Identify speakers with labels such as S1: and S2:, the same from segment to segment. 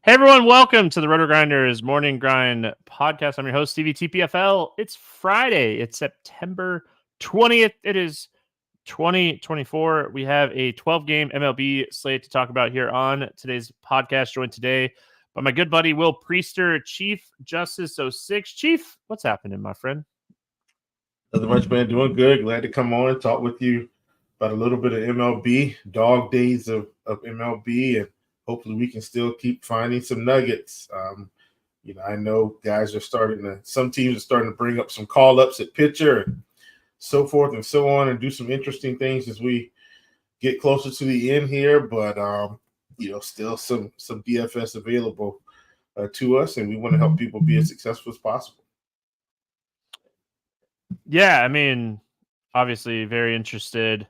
S1: Hey everyone, welcome to the RotoGrinders Morning Grind podcast. I'm your host, Stevietpfl. It's Friday. It's September 20th. It is 2024. We have a 12-game MLB slate to talk about here on today's podcast. Joined today by my good buddy, Will Priester, ChiefJustice06. Chief, what's happening, my friend?
S2: Nothing much, man. Doing good. Glad to come on and talk with you about a little bit of MLB, dog days of MLB, and hopefully we can still keep finding some nuggets. I know guys are some teams are starting to bring up some call-ups at pitcher and so forth and so on, and do some interesting things as we get closer to the end here. But still some DFS available to us, and we want to help people be as successful as possible.
S1: Yeah, I mean, obviously very interested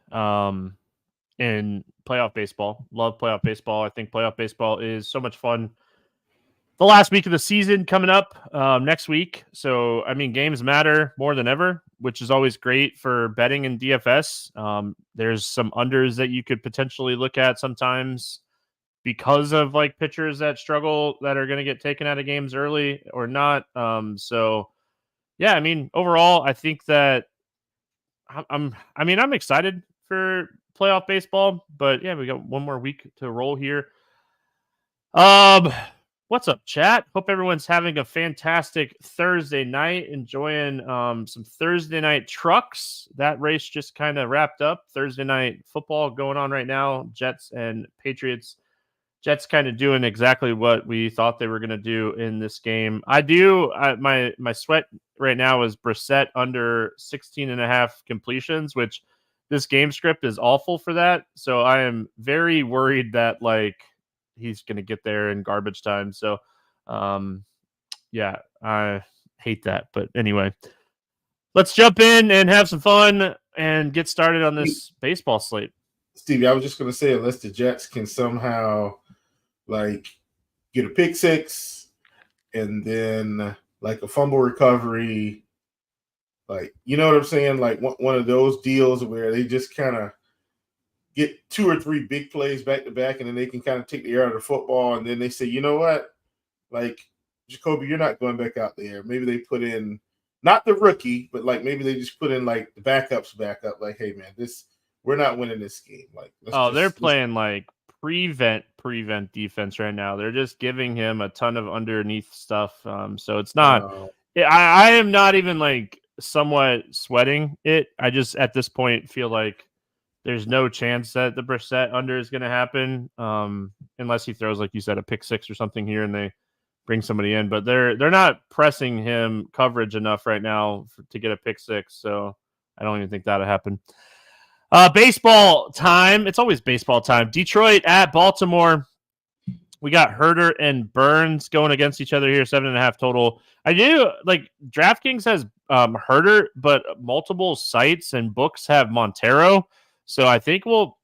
S1: in playoff baseball. Love playoff baseball. I think playoff baseball is so much fun. The last week of the season coming up next week. So, I mean, games matter more than ever, which is always great for betting in DFS. There's some unders that you could potentially look at sometimes because of like pitchers that struggle that are going to get taken out of games early or not. Yeah, I mean, overall, I think that I'm excited for playoff baseball, but yeah, we got one more week to roll here. What's up, chat? Hope everyone's having a fantastic Thursday night, enjoying some Thursday night trucks. That race just kind of wrapped up. Thursday night football going on right now. Jets and Patriots. Jets kind of doing exactly what we thought they were going to do in this game. My sweat right now is Brissett under 16.5 completions, which this game script is awful for that. So I am very worried that like he's going to get there in garbage time. So yeah, I hate that. But anyway, let's jump in and have some fun and get started on this baseball slate.
S2: Stevie, I was just going to say, unless the Jets can somehow like get a pick six and then like a fumble recovery, like, you know what I'm saying? Like one of those deals where they just kind of get 2 or 3 big plays back to back, and then they can kind of take the air out of the football. And then they say, you know what? Like, Jacoby, you're not going back out there. Maybe they put in not the rookie, but like maybe they just put in like the backups back up. Like, hey man, we're not winning this game. Like,
S1: they're playing like prevent defense right now. They're just giving him a ton of underneath stuff. So it's not. I am not even like somewhat sweating it. I just at this point feel like there's no chance that the Brissett under is going to happen, unless he throws, like you said, a pick six or something here and they bring somebody in. But they're not pressing him coverage enough right now to get a pick six. So I don't even think that'll happen. Baseball time. It's always baseball time. Detroit at Baltimore. We got Herder and Burns going against each other here, 7.5 total. I do like DraftKings has Herder, but multiple sites and books have Montero. So I think we'll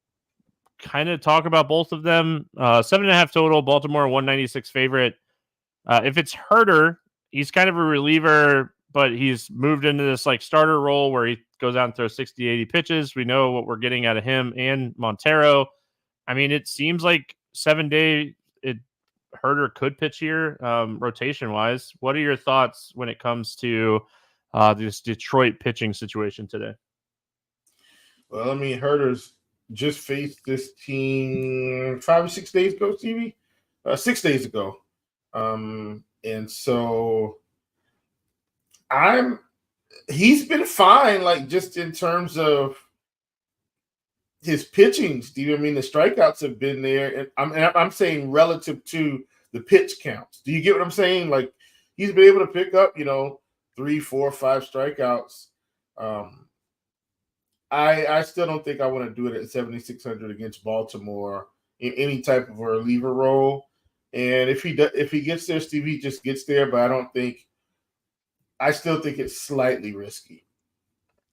S1: kind of talk about both of them. 7.5 total, Baltimore 196 favorite. If it's Herder, he's kind of a reliever, but he's moved into this like starter role where he goes out and throws 60, 80 pitches. We know what we're getting out of him and Montero. I mean, it seems like 7-day Herder could pitch here rotation wise. What are your thoughts when it comes to this Detroit pitching situation today?
S2: Well, I mean, Herder's just faced this team 5 or 6 days ago, Stevie? 6 days ago. And so he's been fine, like just in terms of his pitching, Stevie. I mean, the strikeouts have been there. And I'm saying relative to the pitch counts. Do you get what I'm saying? Like, he's been able to pick up, 3, 4, 5 strikeouts. I still don't think I want to do it at 7,600 against Baltimore in any type of a reliever role. And if he gets there, Steve, he just gets there. But I still think it's slightly risky.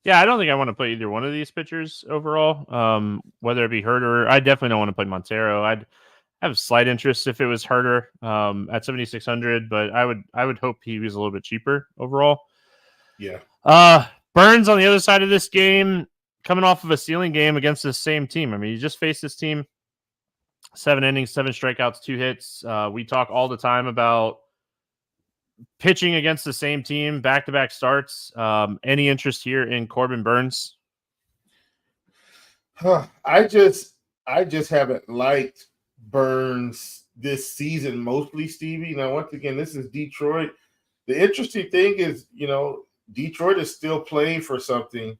S1: Yeah, I don't think I want to play either one of these pitchers overall. Whether it be Herder, I definitely don't want to play Montero. I'd have slight interest if it was Herder at 7,600, but I would hope he was a little bit cheaper overall.
S2: Yeah.
S1: Burns on the other side of this game, coming off of a ceiling game against the same team. I mean, he just faced this team 7 innings, 7 strikeouts, 2 hits. We talk all the time about pitching against the same team, back-to-back starts. Any interest here in Corbin Burnes?
S2: I just haven't liked Burnes this season mostly, Stevie. Now, once again, this is Detroit. The interesting thing is, Detroit is still playing for something.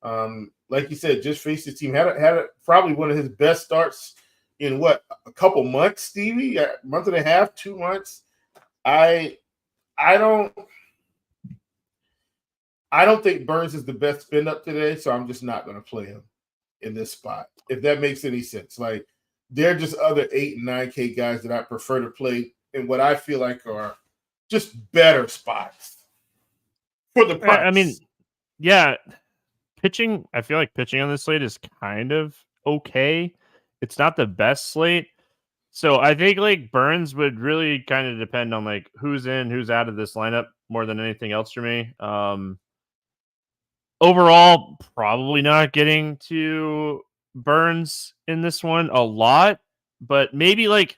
S2: Like you said, just faced the team. Had probably one of his best starts in a couple months, Stevie? A month and a half, 2 months. I don't think Burnes is the best spin up today, so I'm just not going to play him in this spot, if that makes any sense. Like, there are just other 8 and 9K guys that I prefer to play in what I feel like are just better spots for the price.
S1: I mean, yeah, pitching, I feel like pitching on this slate is kind of okay. It's not the best slate. So I think like Burnes would really kind of depend on like who's in, who's out of this lineup more than anything else for me. Overall, probably not getting to Burnes in this one a lot, but maybe like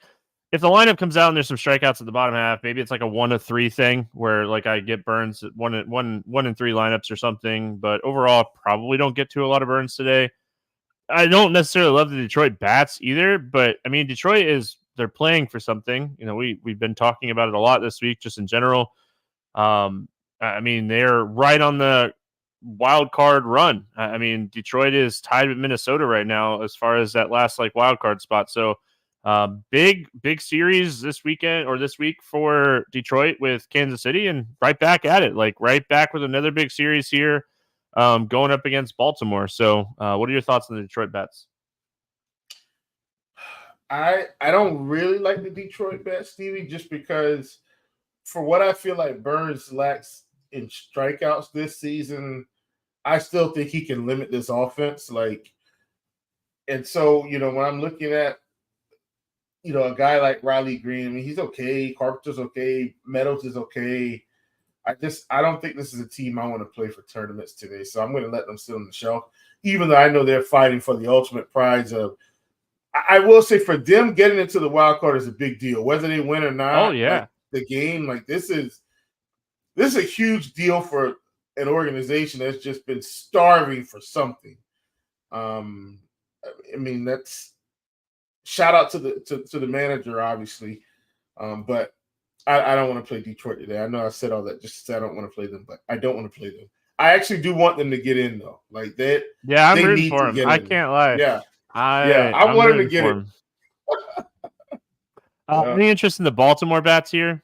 S1: if the lineup comes out and there's some strikeouts at the bottom half, maybe it's like a 1 of 3 thing where like I get Burnes at 1 in 3 lineups or something. But overall, probably don't get to a lot of Burnes today. I don't necessarily love the Detroit bats either, but I mean, they're playing for something. We've been talking about it a lot this week, just in general. I mean, they're right on the wild card run. I mean, Detroit is tied with Minnesota right now as far as that last like wild card spot. So big series this weekend or this week for Detroit with Kansas City, and right back at it, like right back with another big series here going up against Baltimore. So what are your thoughts on the Detroit bets?
S2: I don't really like the Detroit bet, Stevie, just because for what I feel like Burnes lacks in strikeouts this season, I still think he can limit this offense. And so, when I'm looking at, a guy like Riley Green, I mean, he's okay. Carpenter's okay. Meadows is okay. I don't think this is a team I want to play for tournaments today. So I'm going to let them sit on the shelf, even though I know they're fighting for the ultimate prize of, I will say for them getting into the wild card is a big deal, whether they win or not.
S1: Oh yeah.
S2: Like, the game, like this is a huge deal for an organization that's just been starving for something. I mean, that's shout out to the manager, obviously. But I don't want to play Detroit today. I know I said all that just to say I don't want to play them, but I don't want to play them. I actually do want them to get in though. Like that.
S1: Yeah, I'm rooting for them. I can't lie.
S2: Yeah.
S1: I
S2: want him to get it.
S1: Any interest in the Baltimore bats here?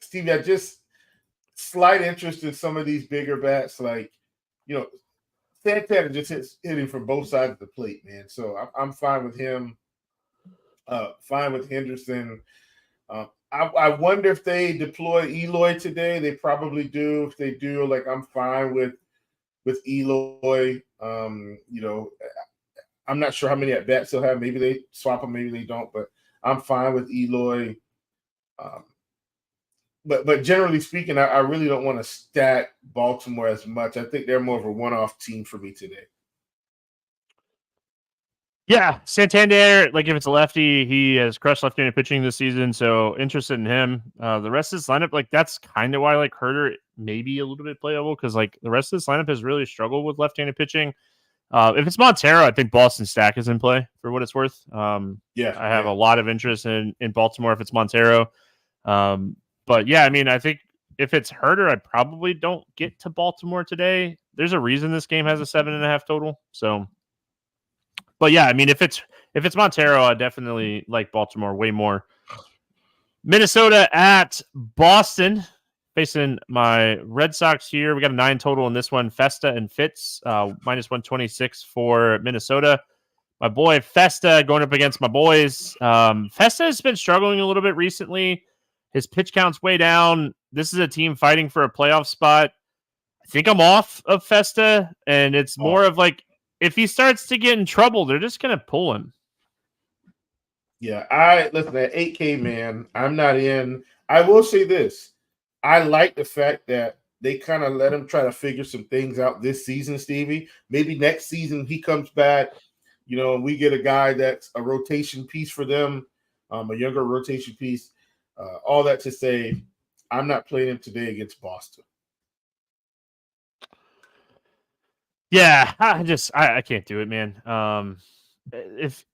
S2: Stevie, I just slight interest in some of these bigger bats. Like, Santana just hitting from both sides of the plate, man. So I'm fine with him. Fine with Henderson. I wonder if they deploy Eloy today. They probably do. If they do, like, I'm fine with Eloy. I'm not sure how many at bats he'll have. Maybe they swap him, maybe they don't. But I'm fine with Eloy. But generally speaking, I really don't want to stack Baltimore as much. I think they're more of a one-off team for me today.
S1: Yeah, Santander, like if it's a lefty, he has crushed left-handed pitching this season, so interested in him. The rest of this lineup, like that's kind of why like Herter may be a little bit playable because like the rest of this lineup has really struggled with left-handed pitching. If it's Montero, I think Boston Stack is in play for what it's worth. I have a lot of interest in Baltimore if it's Montero. But yeah, I mean, I think if it's Herter, I probably don't get to Baltimore today. There's a reason this game has a 7.5 total. So, but yeah, I mean, if it's Montero, I definitely like Baltimore way more. Minnesota at Boston, facing my Red Sox here. We got a 9 total in this one. Festa and Fitz, minus 126 for Minnesota. My boy Festa going up against my boys. Festa has been struggling a little bit recently. His pitch count's way down. This is a team fighting for a playoff spot. I think I'm off of Festa, and it's more of like if he starts to get in trouble, they're just going to pull him.
S2: Yeah, listen, at 8K, man, I'm not in. I will say this. I like the fact that they kind of let him try to figure some things out this season, Stevie. Maybe next season he comes back, we get a guy that's a rotation piece for them, a younger rotation piece. All that to say, I'm not playing him today against Boston.
S1: Yeah, I can't do it, man. If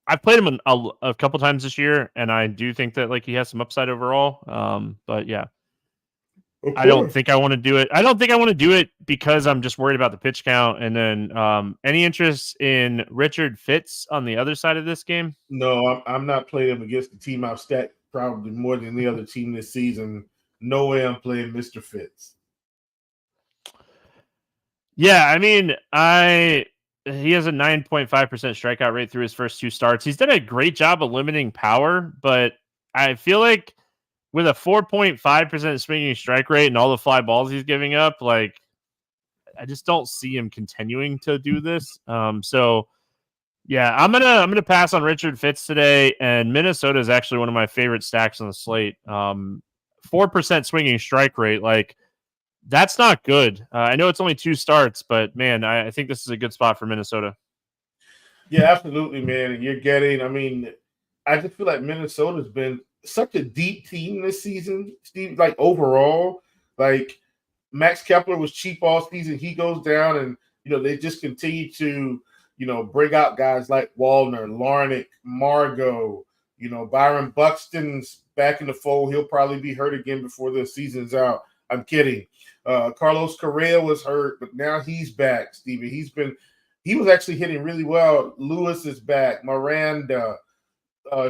S1: I've played him a couple times this year, and I do think that like he has some upside overall. But yeah, I don't think I want to do it. I don't think I want to do it because I'm just worried about the pitch count. And then, any interest in Richard Fitz on the other side of this game?
S2: No, I'm not playing him against the team I've stacked probably more than any other team this season. No way I'm playing Mr. Fitz.
S1: Yeah, I mean, he has a 9.5% strikeout rate through his first 2 starts. He's done a great job of limiting power, but I feel like with a 4.5% swinging strike rate and all the fly balls he's giving up, like I just don't see him continuing to do this. So yeah, I'm gonna pass on Richard Fitz today, and Minnesota is actually one of my favorite stacks on the slate. 4% swinging strike rate, like that's not good. I know it's only 2 starts, but man, I think this is a good spot for Minnesota.
S2: Yeah, absolutely, man. And you're getting, I mean, I just feel like Minnesota's been such a deep team this season, Steve. Like overall, like Max Kepler was cheap all season. He goes down, and they just continue to bring out guys like Wallner, Larnick, Margot. Byron Buxton's back in the fold. He'll probably be hurt again before the season's out. I'm kidding. Carlos Correa was hurt, but now he's back, Stevie. He was actually hitting really well. Lewis is back. Miranda,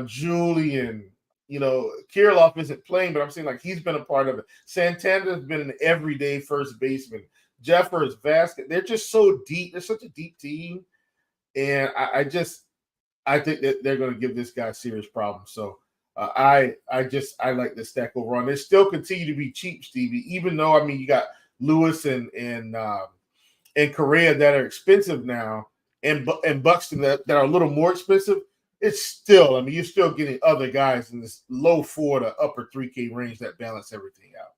S2: Julian. Kirilloff isn't playing, but I'm saying like he's been a part of it. Santana's been an everyday first baseman. Jeffers, Vasquez, they're just so deep. They're such a deep team. And I think that they're going to give this guy serious problems. So I like the stack overall. They still continue to be cheap, Stevie, even though, I mean, you got Lewis and Correa that are expensive now, and Buxton that are a little more expensive. It's still, I mean, you're still getting other guys in this low 4 to upper 3K range that balance everything out.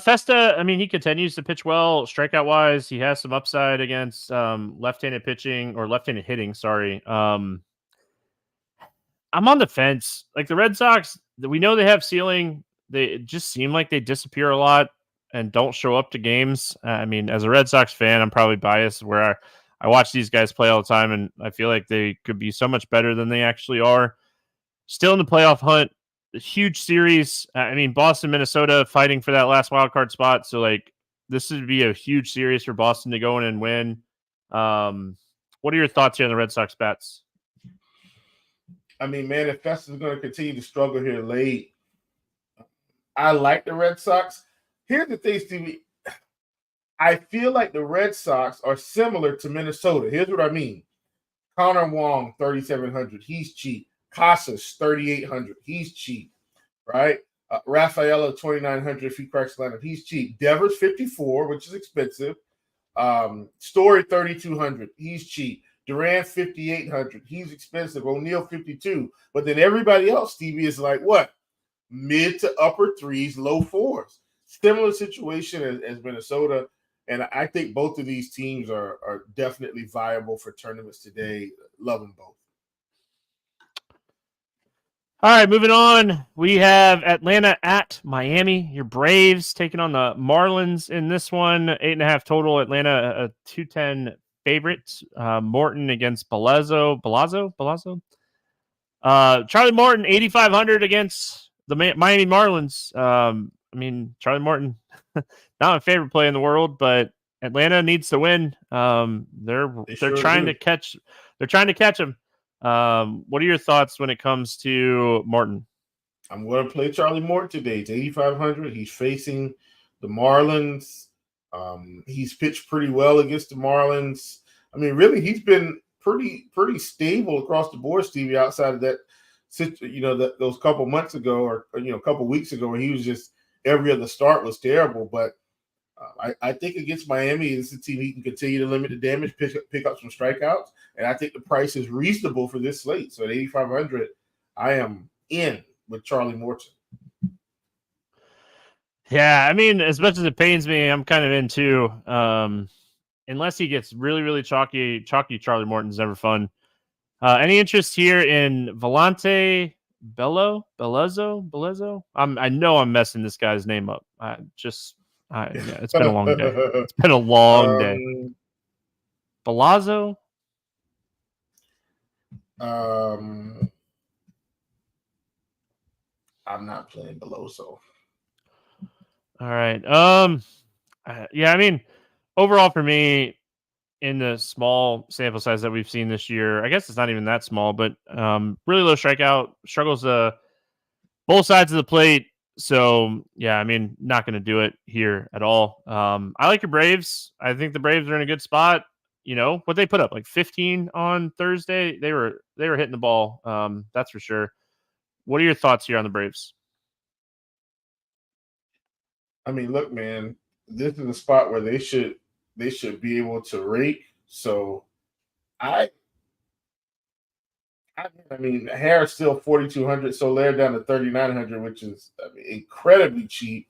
S1: Festa, I mean, he continues to pitch well, strikeout wise. He has some upside against left-handed pitching or left-handed hitting. Sorry. I'm on the fence. Like the Red Sox, we know they have ceiling. They just seem like they disappear a lot and don't show up to games. I mean, as a Red Sox fan, I'm probably biased where I watch these guys play all the time, and I feel like they could be so much better than they actually are. Still in the playoff hunt. A huge series. I mean, Boston, Minnesota fighting for that last wild card spot. So, like, this would be a huge series for Boston to go in and win. What are your thoughts here on the Red Sox bats?
S2: I mean, man, if Festa's going to continue to struggle here late, I like the Red Sox. Here's the thing, Stevie. I feel like the Red Sox are similar to Minnesota. Here's what I mean. Connor Wong, 3,700. He's cheap. Casas, 3,800. He's cheap, right? Rafaela, 2,900. If he cracks the lineup, he's cheap. Devers, 54, which is expensive. Story, 3,200. He's cheap. Duran, 5,800. He's expensive. O'Neal, 52. But then everybody else, Stevie, is like what? Mid to upper 3s, low 4s. Similar situation as Minnesota. And I think both of these teams are definitely viable for tournaments today. Love them both.
S1: All right, moving on. We have Atlanta at Miami. Your Braves taking on the Marlins in this one. 8.5 total. Atlanta, a 210 favorite. Morton against Balazzo. Charlie Morton, 8,500 against the Miami Marlins. I mean, Charlie Morton, not my favorite play in the world, but Atlanta needs to win. They're trying to catch. They're trying to catch him. What are your thoughts when it comes to Morton?
S2: I'm going to play Charlie Morton today. It's 8,500. He's facing the Marlins. He's pitched pretty well against the Marlins. I mean, really, he's been pretty stable across the board, Stevie, outside of that, those couple months ago or a couple weeks ago where he was just every other start was terrible. But I think against Miami, this is a team he can continue to limit the damage, pick up some strikeouts, and I think the price is reasonable for this slate. So at 8,500, I am in with Charlie Morton.
S1: Yeah, I mean, as much as it pains me, I'm kind of in too. unless he gets really, really chalky, Charlie Morton's never fun. Any interest here in Volante Bellezzo? I know I'm messing this guy's name up. Yeah, it's been a long day. It's been a long day. Belazzo?
S2: I'm not playing Belloso.
S1: All right. Yeah, I mean, overall for me, in the small sample size that we've seen this year, I guess it's not even that small, but really low strikeout, struggles both sides of the plate. So yeah, I mean, not going to do it here at all. I like your Braves. I think the Braves are in a good spot. You know what they put up, like 15 on Thursday. They were hitting the ball. That's for sure. What are your thoughts here on the Braves?
S2: I mean, look, man, this is a spot where they should be able to rake. So I mean, Harris still 4,200, Soler down to 3,900, which is incredibly cheap.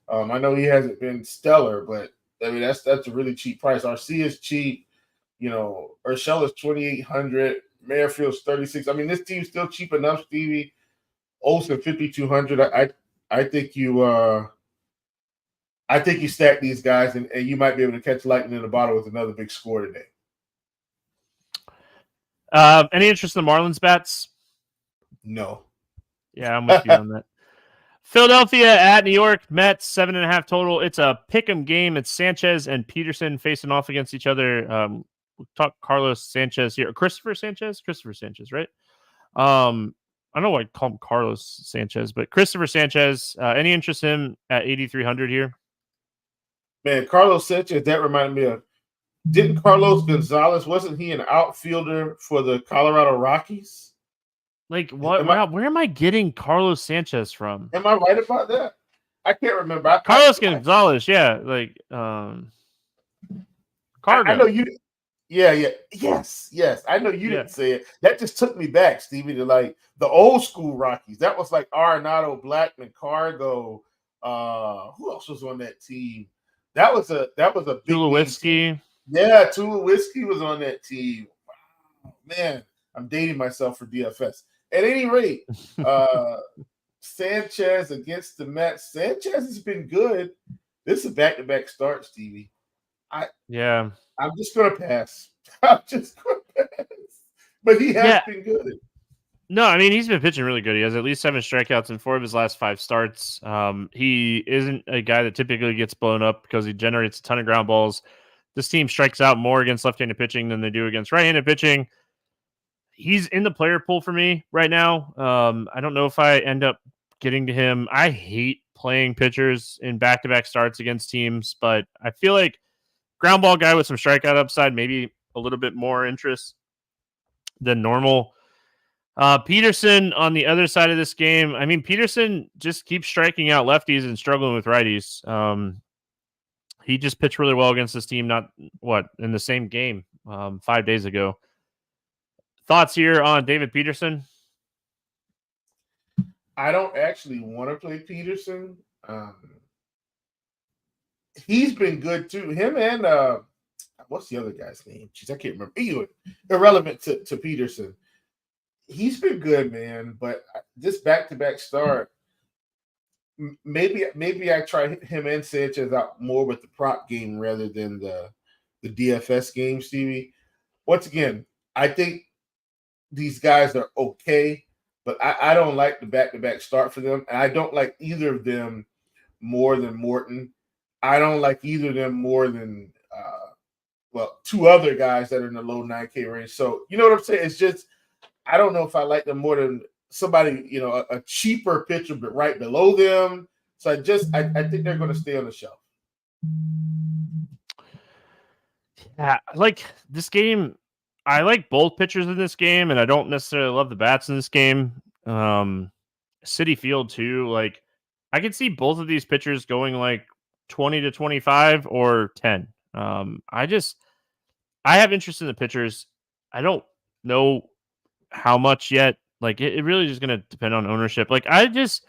S2: I know he hasn't been stellar, but I mean that's a really cheap price. RC is cheap. You know, Urshela is 2,800. Merrifield's 36. I mean, this team's still cheap enough, Stevie. Olsen 5,200. I think you stack these guys and you might be able to catch lightning in the bottle with another big score today.
S1: Any interest in the Marlins bats?
S2: No.
S1: Yeah, I'm with you on that. Philadelphia at New York Mets, 7.5 total. It's a pick'em game. It's Sanchez and Peterson facing off against each other. We'll talk Carlos Sanchez here. Christopher Sanchez, right? I don't know why I call him Carlos Sanchez, but Christopher Sanchez. Any interest in him at 8,300 here?
S2: Man, Carlos Sanchez, that reminded me of, didn't Carlos Gonzalez, wasn't he an outfielder for the Colorado Rockies?
S1: Like, what? Where am I getting Carlos Sanchez from?
S2: Am I right about that? I can't remember.
S1: Carlos Gonzalez, yeah. Like, Cargo.
S2: I know you. Yeah. Yes. I know you didn't say it. That just took me back, Stevie, to like the old school Rockies. That was like Arenado, Blackman, Cargo. Who else was on that team? That was a big
S1: Tulowitzki.
S2: Yeah, Tulowitzki was on that team. Wow, man, I'm dating myself for DFS. At any rate, Sanchez against the Mets. Sanchez has been good. This is a back-to-back start, Stevie. I'm just gonna pass. But he has been good.
S1: No, I mean, he's been pitching really good. He has at least 7 strikeouts in 4 of his last 5 starts. He isn't a guy that typically gets blown up because he generates a ton of ground balls. This team strikes out more against left-handed pitching than they do against right-handed pitching. He's in the player pool for me right now. I don't know if I end up getting to him. I hate playing pitchers in back-to-back starts against teams, but I feel like ground ball guy with some strikeout upside, maybe a little bit more interest than normal. Peterson on the other side of this game. I mean, Peterson just keeps striking out lefties and struggling with righties. He just pitched really well against this team, in the same game 5 days ago. Thoughts here on David Peterson?
S2: I don't actually want to play Peterson. He's been good too. Him and what's the other guy's name? Jeez, I can't remember. Anyway, irrelevant to Peterson. He's been good, man. But this back-to-back start, maybe I try him and Sanchez out more with the prop game rather than the DFS game, Stevie. Once again, I think these guys are okay, but I don't like the back-to-back start for them. And I don't like either of them more than Morton. I don't like either of them more than, 2 other guys that are in the low 9K range. So, you know what I'm saying? It's just, I don't know if I like them more than somebody, a cheaper pitcher, but right below them. So I think they're going to stay on the shelf.
S1: Yeah, like this game, I like both pitchers in this game, and I don't necessarily love the bats in this game. City Field too. Like, I could see both of these pitchers going like 20 to 25 or 10. I have interest in the pitchers. I don't know how much yet. Like, it really just going to depend on ownership. Like, to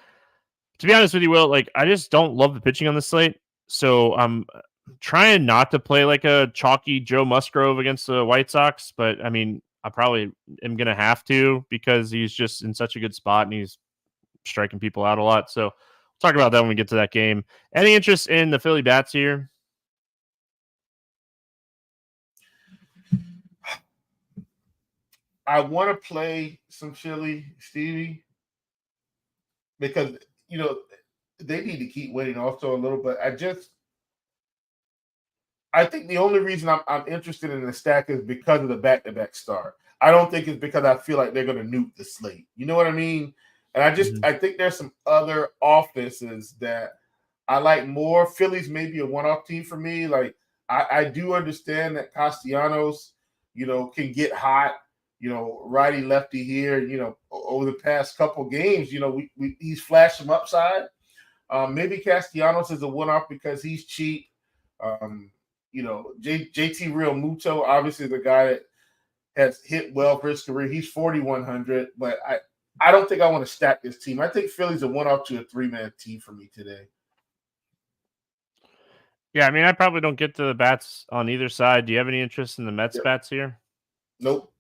S1: be honest with you, Will, like, I just don't love the pitching on the slate. So trying not to play like a chalky Joe Musgrove against the White Sox, but I mean, I probably am going to have to because he's just in such a good spot and he's striking people out a lot. So we'll talk about that when we get to that game. Any interest in the Philly bats here?
S2: I want to play some Philly, Stevie, because, they need to keep winning also a little bit. I think the only reason I'm interested in the stack is because of the back-to-back start. I don't think it's because I feel like they're going to nuke the slate. You know what I mean? And I think there's some other offenses that I like more. Philly's maybe a one-off team for me. Like, I do understand that Castellanos, can get hot, righty lefty here, over the past couple games, he's flashed some upside. Maybe Castellanos is a one-off because he's cheap. JT Real Muto, obviously the guy that has hit well for his career. He's 4,100, but I don't think I want to stack this team. I think Philly's a one-off to a three-man team for me today.
S1: Yeah, I mean, I probably don't get to the bats on either side. Do you have any interest in the Mets bats here?
S2: Nope.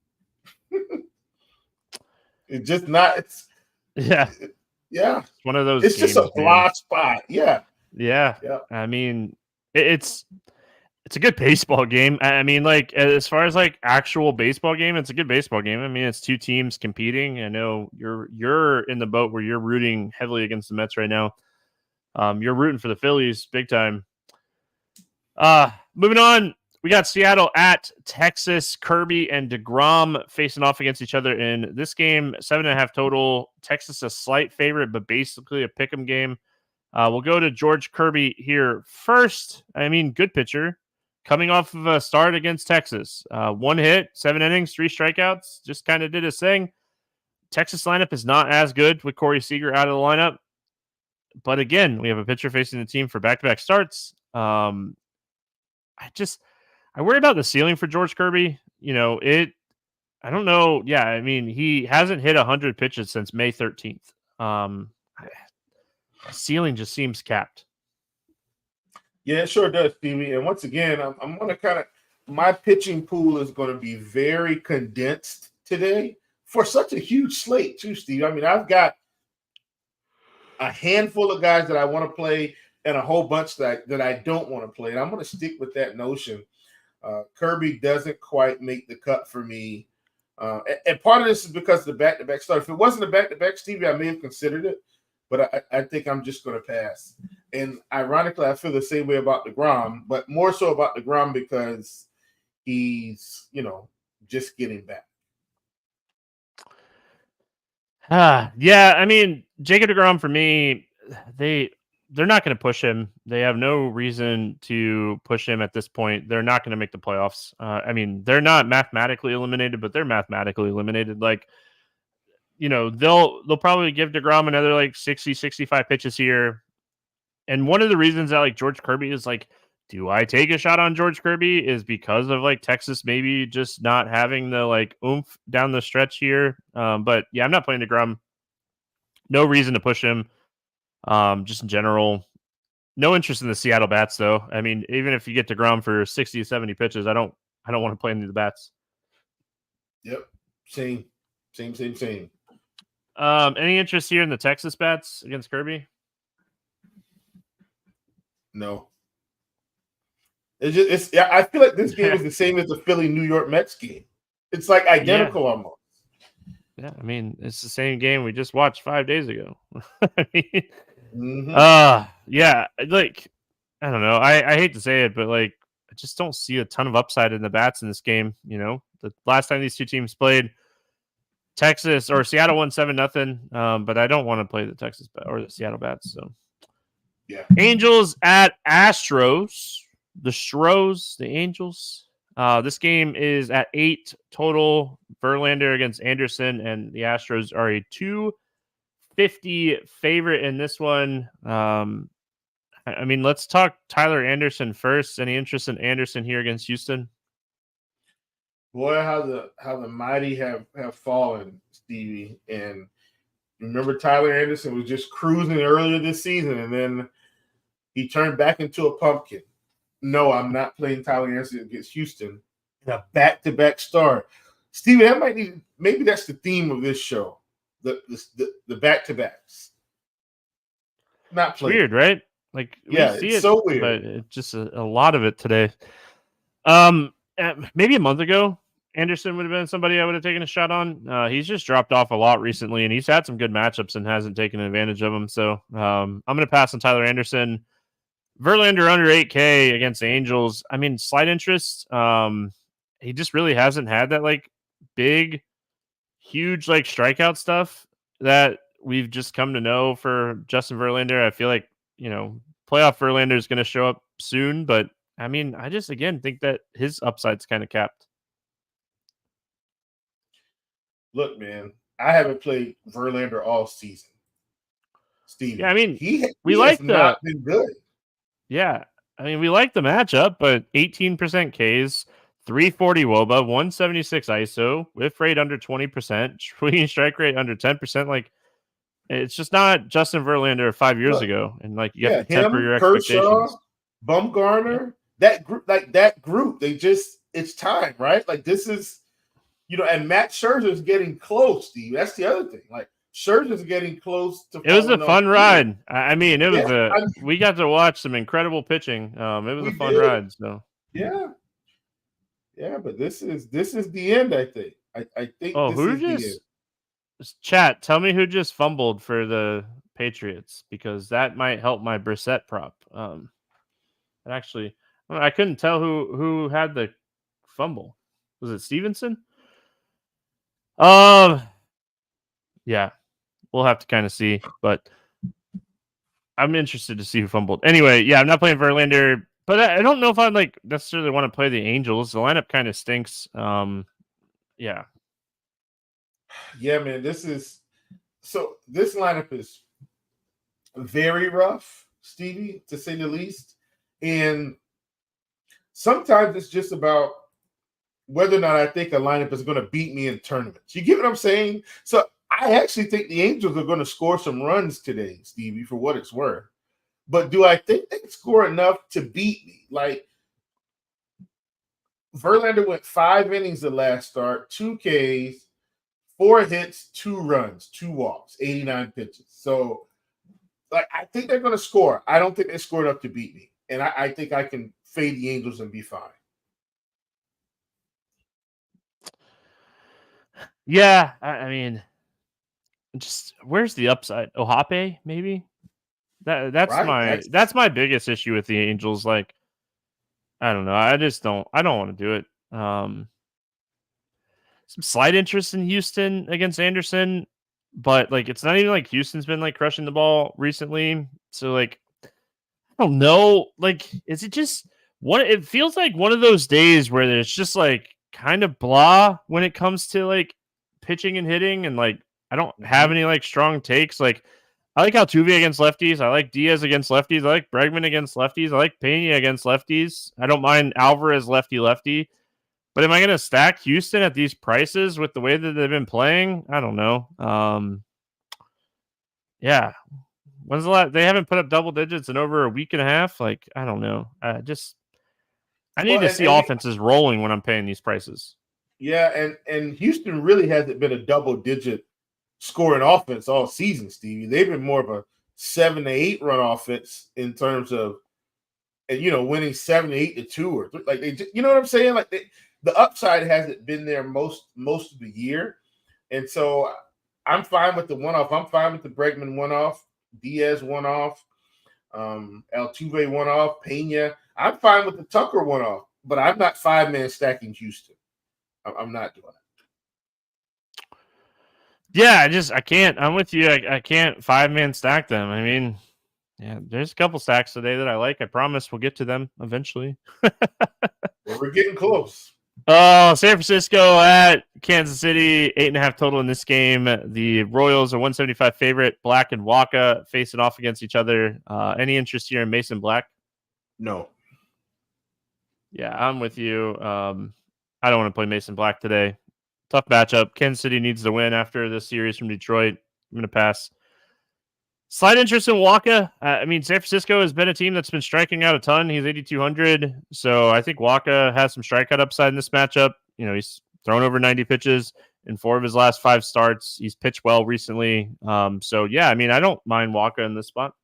S2: It's just not.
S1: Yeah.
S2: It's
S1: one of those.
S2: It's
S1: games,
S2: just a fly spot. Yeah.
S1: I mean, it's a good baseball game. I mean, like, as far as like actual baseball game, it's a good baseball game. I mean, it's two teams competing. I know you're in the boat where you're rooting heavily against the Mets right now. You're rooting for the Phillies big time. Moving on, we got Seattle at Texas. Kirby and DeGrom facing off against each other in this game. 7.5 total. Texas a slight favorite, but basically a pick'em game. We'll go to George Kirby here first. I mean, good pitcher. Coming off of a start against Texas. 1 hit, 7 innings, 3 strikeouts. Just kind of did his thing. Texas lineup is not as good with Corey Seager out of the lineup. But again, we have a pitcher facing the team for back-to-back starts. I worry about the ceiling for George Kirby. I don't know. Yeah, I mean, he hasn't hit 100 pitches since May 13th. Ceiling just seems capped.
S2: Yeah, it sure does, Stevie. And once again, I'm going to my pitching pool is going to be very condensed today for such a huge slate too, Steve. I mean, I've got a handful of guys that I want to play and a whole bunch that I don't want to play. And I'm going to stick with that notion. Kirby doesn't quite make the cut for me. And part of this is because of the back-to-back start. If it wasn't a back-to-back, Stevie, I may have considered it. But I think I'm just going to pass. And ironically, I feel the same way about DeGrom, but more so about DeGrom because he's, just getting back.
S1: Yeah, I mean, Jacob DeGrom for me, they're not going to push him. They have no reason to push him at this point. They're not going to make the playoffs. I mean, they're not mathematically eliminated, but they're mathematically eliminated. Like, they'll probably give DeGrom another like 60, 65 pitches here. And one of the reasons that like George Kirby is like, do I take a shot on George Kirby is because of like Texas maybe just not having the like oomph down the stretch here. But yeah, I'm not playing DeGrom. No reason to push him. Just in general, no interest in the Seattle bats though. I mean, even if you get DeGrom for 60, 70 pitches, I don't want to play any of the bats.
S2: Yep. Same.
S1: Any interest here in the Texas bats against Kirby?
S2: No. I feel like this game is the same as the Philly New York Mets game. It's like identical almost.
S1: Yeah, I mean, it's the same game we just watched 5 days ago. I mean, yeah, like, I don't know. I hate to say it, but like, I just don't see a ton of upside in the bats in this game. The last time these two teams played, Texas or Seattle won 7-0. But I don't want to play the Texas or the Seattle bats. So,
S2: yeah,
S1: Angels at Astros. The Angels. This game is at 8 total. Verlander against Anderson, and the Astros are a 250 favorite in this one. I mean, let's talk Tyler Anderson first. Any interest in Anderson here against Houston?
S2: Boy, how the mighty have fallen, Stevie. And remember, Tyler Anderson was just cruising earlier this season, and then he turned back into a pumpkin. No, I'm not playing Tyler Anderson against Houston in a back-to-back start. Steven, that might need. Maybe that's the theme of this show. The back-to-backs. Not
S1: It's
S2: playing.
S1: weird, right? Like we see
S2: it's
S1: it,
S2: so weird.
S1: but it's just a lot of it today. Maybe a month ago, Anderson would have been somebody I would have taken a shot on. He's just dropped off a lot recently, and he's had some good matchups and hasn't taken advantage of them. So I'm going to pass on Tyler Anderson. Verlander under 8K against the Angels. I mean, slight interest. He just really hasn't had that like big, huge like strikeout stuff that we've just come to know for Justin Verlander. I feel like, playoff Verlander is going to show up soon, but I mean, I just again think that his upside's kind of capped.
S2: Look, man, I haven't played Verlander all season. Steve,
S1: yeah, I mean,
S2: we like not been good.
S1: Yeah, I mean, we like the matchup, but 18% Ks, 340 WOBA, 176 ISO, whiff rate under 20%, swinging strike rate under 10%. Like, it's just not Justin Verlander 5 years ago, and like you have to temper your expectations.
S2: Kershaw, Bumgarner, that group, they just it's time, right? Like this is, and Matt Scherzer's getting close, Steve. That's the other thing. Like Scherzer's getting close to.
S1: It was a fun ride. I mean, it was we got to watch some incredible pitching. It was a fun ride. So
S2: yeah, but this is the end. I think. I think.
S1: Oh, who just chat? Tell me who just fumbled for the Patriots, because that might help my Brissett prop. Actually, I couldn't tell who had the fumble. Was it Stevenson? Yeah. We'll have to kind of see, but I'm interested to see who fumbled. Anyway, yeah, I'm not playing Verlander, but I don't know if I like necessarily want to play the Angels. The lineup kind of stinks. Yeah,
S2: man. This lineup is very rough, Stevie, to say the least. And sometimes it's just about whether or not I think a lineup is going to beat me in tournaments. You get what I'm saying? So I actually think the Angels are going to score some runs today, Stevie, for what it's worth. But do I think they can score enough to beat me? Like, Verlander went 5 innings the last start, 2 Ks, 4 hits, 2 runs, 2 walks, 89 pitches. So, like, I think they're going to score. I don't think they score enough to beat me. And I think I can fade the Angels and be fine.
S1: Yeah, I mean, just where's the upside? Ohape, maybe. That's right. That's my biggest issue with the Angels. Like, I don't know. I don't want to do it. Some slight interest in Houston against Anderson, but like it's not even like Houston's been like crushing the ball recently. So like, I don't know. Like, is it just it feels like one of those days where there's just like kind of blah when it comes to like pitching and hitting, and like I don't have any like strong takes. Like I like Altuve against lefties. I like Diaz against lefties. I like Bregman against lefties. I like Pena against lefties. I don't mind Alvarez lefty. But am I going to stack Houston at these prices with the way that they've been playing? I don't know. Yeah. When's the last? They haven't put up double digits in over a week and a half. Like, I don't know. I need to see offenses rolling when I'm paying these prices.
S2: Yeah, and Houston really hasn't been a double-digit scoring offense all season, Stevie. They've been more of a 7 to 8 run offense in terms of, winning 7 to 8 to 2 or like they. You know what I'm saying? Like the upside hasn't been there most of the year, and so I'm fine with the one-off. I'm fine with the Bregman one-off, Diaz one-off, Altuve one-off, Pena. I'm fine with the Tucker one-off, but I'm not 5-man stacking Houston. I'm not doing it.
S1: Yeah, I can't. I'm with you. I can't 5-man stack them. I mean, yeah, there's a couple stacks today that I like. I promise we'll get to them eventually.
S2: Well, we're getting close.
S1: San Francisco at Kansas City, 8.5 total in this game. The Royals are 175 favorite. Black and Waka facing off against each other. Any interest here in Mason Black?
S2: No.
S1: Yeah, I'm with you. I don't want to play Mason Black today. Tough matchup. Kansas City needs to win after this series from Detroit. I'm going to pass. Slight interest in Waka. I mean, San Francisco has been a team that's been striking out a ton. He's 8,200. So I think Waka has some strikeout upside in this matchup. He's thrown over 90 pitches in 4 of his last 5 starts. He's pitched well recently. So yeah, I mean, I don't mind Waka in this spot.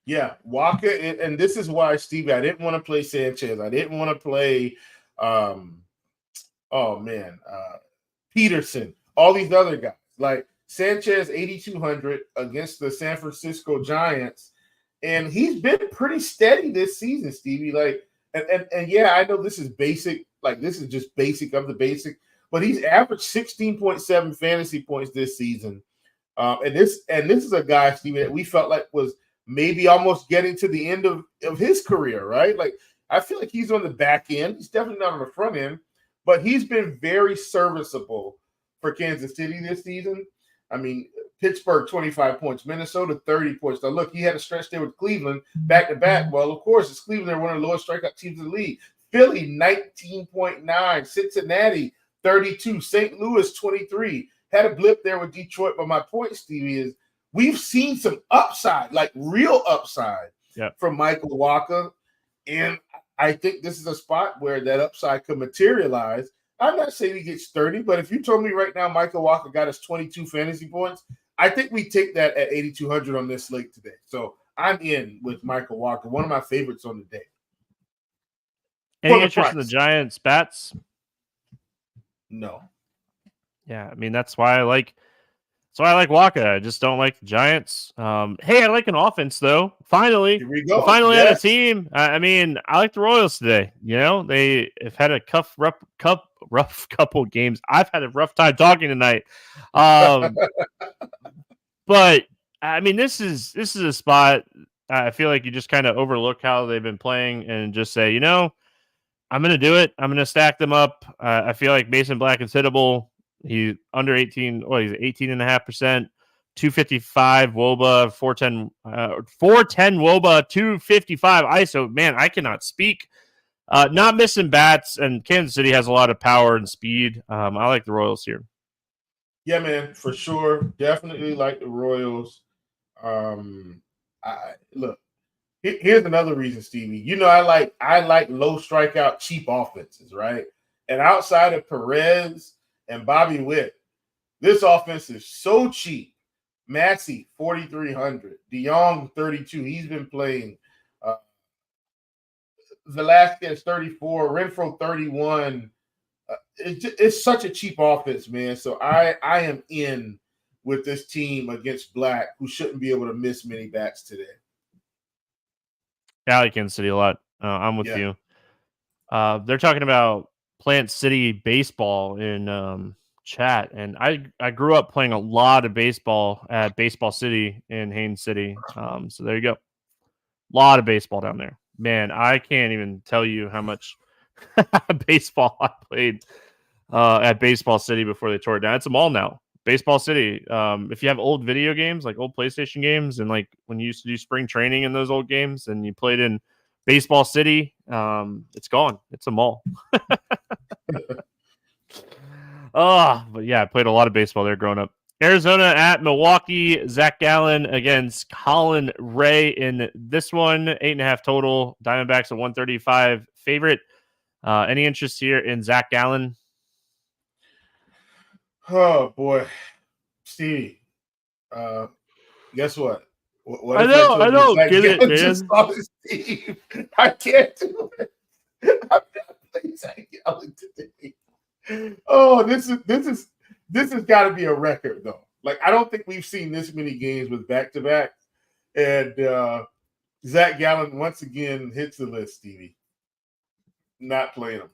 S2: Yeah, Waka, and this is why, Stevie, I didn't want to play Sanchez. I didn't want to play, Peterson, all these other guys. Like Sanchez, 8,200 against the San Francisco Giants, and he's been pretty steady this season, Stevie. Like, and yeah, I know this is basic. Like, this is just basic of the basic, but he's averaged 16.7 fantasy points this season. And this is a guy, Stevie, that we felt like was maybe almost getting to the end of his career, right? Like, I feel like he's on the back end. He's definitely not on the front end, but he's been very serviceable for Kansas City this season. I mean, Pittsburgh, 25 points. Minnesota, 30 points. Now, look, he had a stretch there with Cleveland back-to-back. Well, of course, it's Cleveland. They're one of the lowest strikeout teams in the league. Philly, 19.9. Cincinnati, 32. St. Louis, 23. Had a blip there with Detroit, but my point, Stevie, is we've seen some upside, like real upside from Michael Waka, and I think this is a spot where that upside could materialize. I'm not saying he gets 30, but if you told me right now Michael Waka got us 22 fantasy points, I think we take that at 8,200 on this slate today. So I'm in with Michael Waka, one of my favorites on the day.
S1: Any interest in the Giants bats?
S2: No.
S1: Yeah, I mean, that's why I like Waka. I just don't like the Giants. Hey, I like an offense though. Finally,
S2: here we go.
S1: Finally, had a team. I mean, I like the Royals today. They have had a rough couple games. I've had a rough time talking tonight. But I mean, this is a spot. I feel like you just kind of overlook how they've been playing and just say, I'm going to do it. I'm going to stack them up. I feel like Mason Black is hittable. He's under 18. Well, he's 18.5%, 255 WOBA, 410 WOBA, 255 ISO. Man, I cannot speak. Not missing bats, and Kansas City has a lot of power and speed. I like the Royals here.
S2: Yeah, man, for sure. Definitely like the Royals. Look, here's another reason, Stevie. I like low strikeout, cheap offenses, right? And outside of Perez and Bobby Witt, this offense is so cheap. Massey, 4,300. DeYoung, 32. He's been playing. Velasquez, 34. Renfroe, 31. It's such a cheap offense, man. So I am in with this team against Black, who shouldn't be able to miss many bats today.
S1: Yeah, I like Kansas City a lot. I'm with you. They're talking about Plant City baseball in chat, and I grew up playing a lot of baseball at Baseball City in Haines City. So there you go. A lot of baseball down there. Man, I can't even tell you how much baseball I played at Baseball City before they tore it down. It's a mall now. Baseball City. If you have old video games, like old PlayStation games, and like when you used to do spring training in those old games and you played in Baseball City, it's gone. It's a mall. But yeah, I played a lot of baseball there growing up. Arizona at Milwaukee. Zach Gallen against Colin Ray in this one. 8.5 total. Diamondbacks a 135 favorite. Any interest here in Zach Gallen?
S2: Oh boy, Steve. Guess what? What
S1: I know. Get it, man.
S2: Steve? I can't do it. I'm not playing Zach Gallen today. Oh, this has got to be a record though. Like, I don't think we've seen this many games with back-to-back, and Zach Gallen once again hits the list. Stevie, not playing him.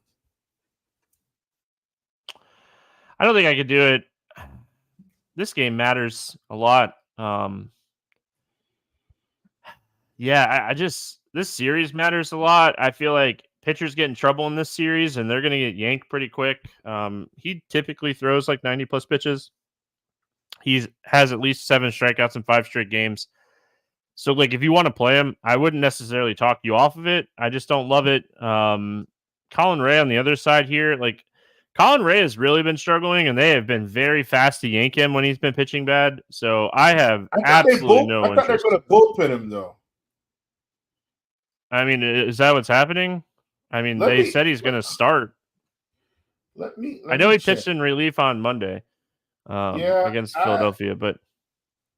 S1: I don't think I could do it. This game matters a lot. This series matters a lot. I feel like pitchers get in trouble in this series, and they're going to get yanked pretty quick. He typically throws like 90-plus pitches. He has at least 7 strikeouts in 5 straight games. So, like, if you want to play him, I wouldn't necessarily talk you off of it. I just don't love it. Colin Ray on the other side here, like, Colin Ray has really been struggling, and they have been very fast to yank him when he's been pitching bad. So I have absolutely no interest.
S2: I thought they were going to bullpen him, though.
S1: I mean, is that what's happening? I mean, they said he's going to start. I know he pitched in relief on Monday against Philadelphia, but...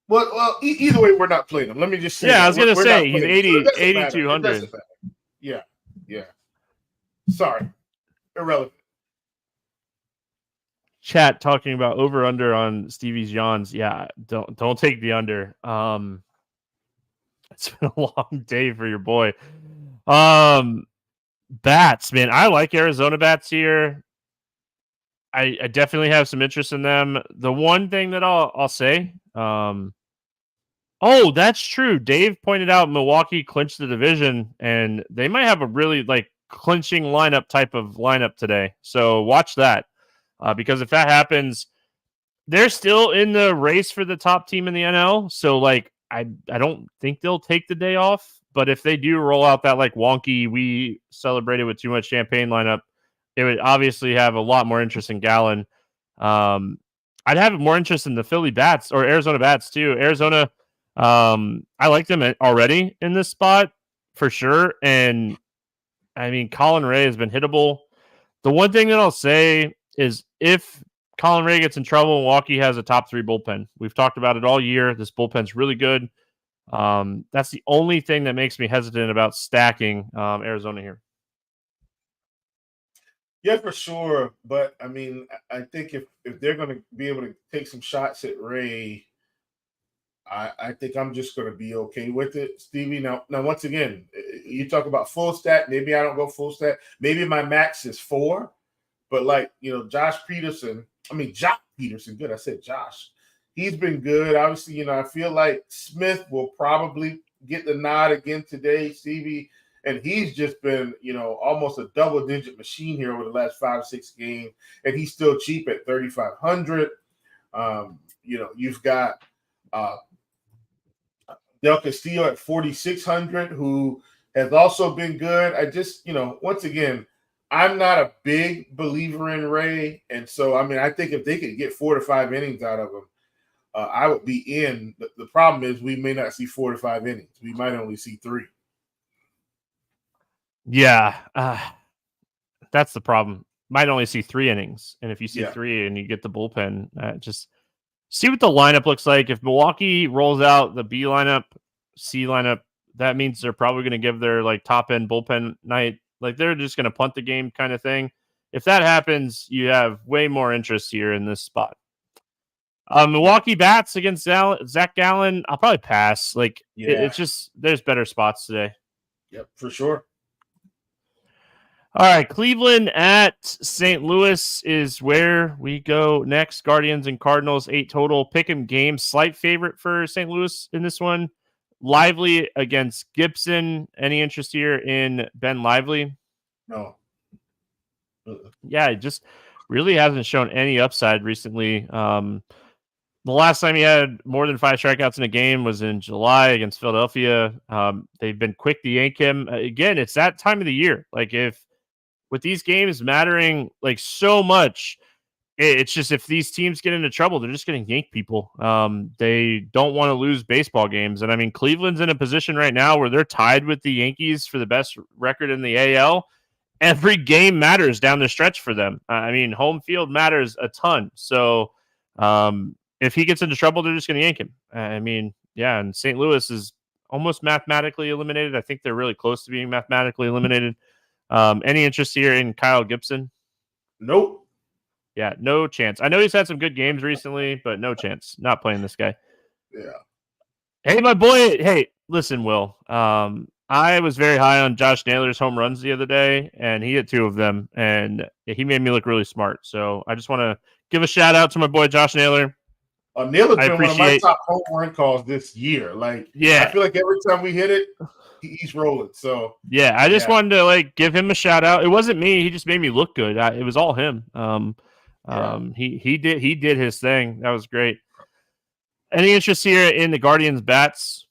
S2: Well, either way, we're not playing him. Let me just say.
S1: Yeah, I was going to say, he's 8,200.
S2: Yeah. Sorry. Irrelevant.
S1: Chat talking about over-under on Stevie's yawns. Yeah, don't take the under. It's been a long day for your boy. Bats, man. I like Arizona bats here. I definitely have some interest in them. The one thing that I'll say, oh, that's true. Dave pointed out Milwaukee clinched the division, and they might have a really clinching type of lineup today. So watch that, because if that happens, they're still in the race for the top team in the NL. So I don't think they'll take the day off. But if they do roll out that wonky, we celebrated with too much champagne lineup, it would obviously have a lot more interest in Gallen. I'd have more interest in the Philly bats or Arizona bats too. Arizona, I like them already in this spot for sure. And I mean, Colin Ray has been hittable. The one thing that I'll say is if Colin Ray gets in trouble, Milwaukee has a top 3 bullpen. We've talked about it all year. This bullpen's really good. That's the only thing that makes me hesitant about stacking Arizona here.
S2: Yeah, for sure. But I mean, I think if they're going to be able to take some shots at Ray, I think I'm just going to be okay with it, Stevie. Now, once again, you talk about full stat. Maybe I don't go full stat. Maybe my max is 4. But Josh Peterson. Good. I said Josh. He's been good. Obviously, I feel like Smith will probably get the nod again today, Stevie. And he's just been, almost a double-digit machine here over the last 5-6 games. And he's still cheap at 3,500. You've got Del Castillo at 4,600, who has also been good. I just, once again, I'm not a big believer in Ray. And so, I mean, I think if they could get 4 to 5 innings out of him, I would be in. The problem is we may not see 4 to 5 innings. We might only see 3.
S1: Yeah, that's the problem. Might only see 3 innings. And if you see 3 and you get the bullpen, just see what the lineup looks like. If Milwaukee rolls out the B lineup, C lineup, that means they're probably going to give their top end bullpen night. They're just going to punt the game kind of thing. If that happens, you have way more interest here in this spot. Milwaukee bats against Zach Gallen, I'll probably pass. It's just there's better spots today.
S2: Yep, for sure.
S1: All right, Cleveland at St. Louis is where we go next. Guardians and Cardinals, 8 total. Pick'em game, slight favorite for St. Louis in this one. Lively against Gibson. Any interest here in Ben Lively?
S2: No.
S1: Yeah, it just really hasn't shown any upside recently. The last time he had more than 5 strikeouts in a game was in July against Philadelphia. They've been quick to yank him. Again, it's that time of the year. If with these games mattering so much, it's just if these teams get into trouble, they're just going to yank people. They don't want to lose baseball games. And I mean, Cleveland's in a position right now where they're tied with the Yankees for the best record in the AL. Every game matters down the stretch for them. I mean, home field matters a ton. So if he gets into trouble, they're just going to yank him. I mean, yeah, and St. Louis is almost mathematically eliminated. I think they're really close to being mathematically eliminated. Any interest here in Kyle Gibson?
S2: Nope.
S1: Yeah, no chance. I know he's had some good games recently, but no chance. Not playing this guy.
S2: Yeah.
S1: Hey, my boy. Hey, listen, Will. I was very high on Josh Naylor's home runs the other day, and he hit 2 of them, and he made me look really smart. So I just want to give a shout out to my boy Josh Naylor.
S2: Naylor's been one of my top home run calls this year. I feel like every time we hit it, he's rolling. So
S1: yeah, I just wanted to give him a shout out. It wasn't me; he just made me look good. It was all him. He did his thing. That was great. Any interest here in the Guardians bats?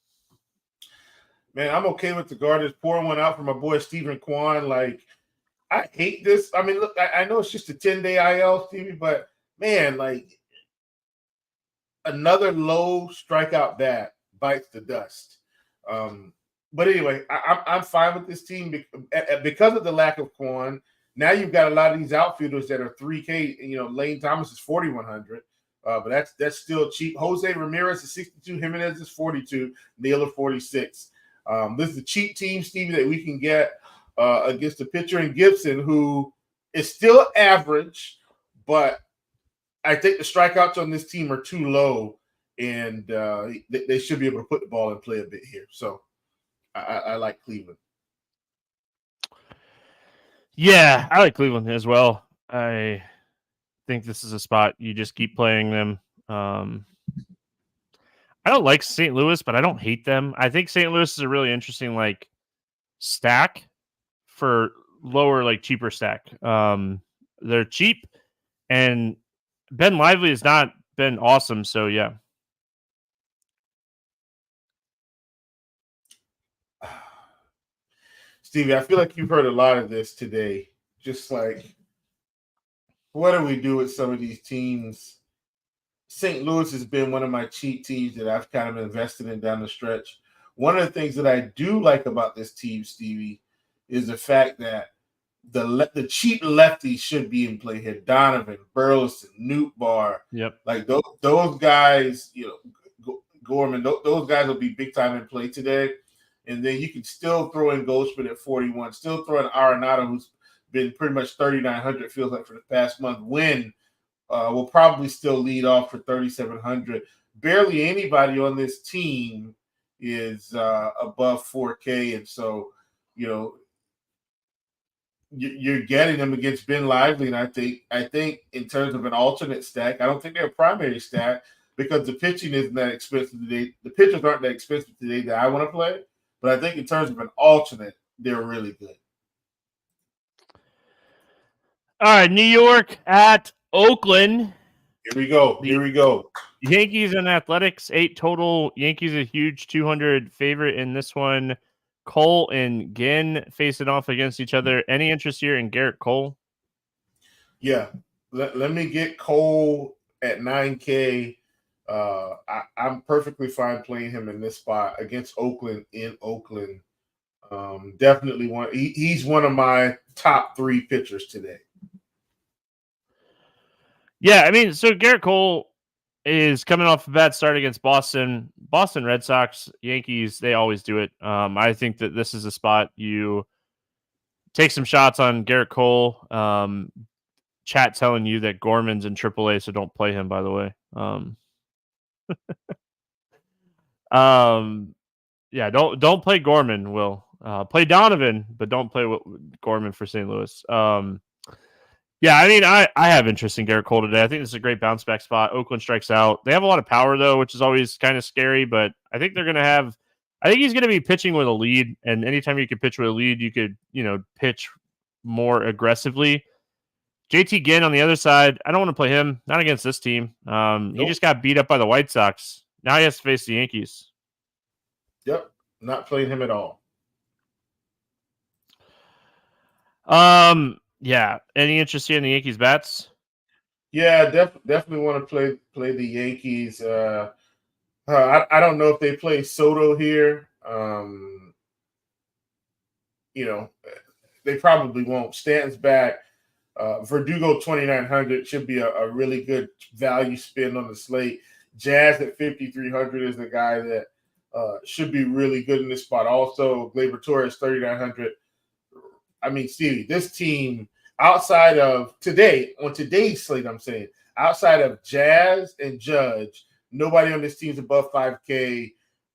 S2: Man, I'm okay with the Guardians. Pouring one out for my boy Stephen Kwan. I hate this. I mean, look, I know it's just a 10-day IL, Stevie, but man, like another low strikeout bat bites the dust. But anyway, I'm fine with this team because of the lack of Quan. Now you've got a lot of these outfielders that are 3K. You know, Lane Thomas is 4,100, but that's still cheap. Jose Ramirez is 62, Jimenez is 42, Naylor 46. This is a cheap team, Stevie, that we can get against a pitcher in Gibson who is still average, but I think the strikeouts on this team are too low, and they should be able to put the ball in play a bit here. So I like Cleveland.
S1: Yeah, I like Cleveland as well. I think this is a spot you just keep playing them. I don't like St. Louis, but I don't hate them. I think St. Louis is a really interesting like stack for lower, like cheaper stack. They're cheap, and Ben Lively has not been awesome. So yeah.
S2: Stevie, I feel like you've heard a lot of this today. Just like, what do we do with some of these teams? St. Louis has been one of my cheap teams that I've kind of invested in down the stretch. One of the things that I do like about this team, Stevie, is the fact that the cheap lefties should be in play here. Donovan, Burleson, Nootbaar.
S1: Yep.
S2: Like those guys, you know, Gorman, those guys will be big time in play today. And then you can still throw in Goldschmidt at 41, still throw in Arenado, who's been pretty much 3,900, feels like, for the past month. Wynn will probably still lead off for 3,700. Barely anybody on this team is above 4K. And so, you know, you're getting them against Ben Lively. And I think in terms of an alternate stack, I don't think they're a primary stack because the pitching isn't that expensive today. The pitchers aren't that expensive today that I want to play. But I think in terms of an alternate, they're really good.
S1: All right, New York at Oakland.
S2: Here we go.
S1: Yankees and Athletics, 8 total. Yankees a huge 200 favorite in this one. Cole and Ginn facing off against each other. Any interest here in Garrett Cole?
S2: Yeah. Let me get Cole at 9K. I'm perfectly fine playing him in this spot against Oakland in Oakland. Definitely he's one of my top 3 pitchers today.
S1: Yeah, I mean, so Garrett Cole is coming off a bad start against Boston Red Sox, Yankees. They always do it. I think that this is a spot you take some shots on Garrett Cole. Chat telling you that Gorman's in AAA, so don't play him, by the way. Yeah, don't play Gorman, Will. Play Donovan, but don't play Gorman for St. Louis. Yeah, I mean, I have interest in Garrett Cole today. I think this is a great bounce back spot. Oakland strikes out. They have a lot of power, though, which is always kind of scary, but I think they're going to have – I think he's going to be pitching with a lead, and anytime you could pitch with a lead, you could, pitch more aggressively. JT Ginn on the other side, I don't want to play him. Not against this team. Nope. He just got beat up by the White Sox. Now he has to face the Yankees.
S2: Yep, not playing him at all.
S1: Yeah. Any interest here in the Yankees bats?
S2: Yeah, definitely want to play the Yankees. I don't know if they play Soto here. They probably won't. Stanton's back. Verdugo 2,900 should be a really good value spin on the slate. Jazz at 5,300 is the guy that should be really good in this spot. Also, Gleyber Torres 3,900. I mean, Stevie, this team outside of today's slate, I'm saying outside of Jazz and Judge, nobody on this team is above 5K.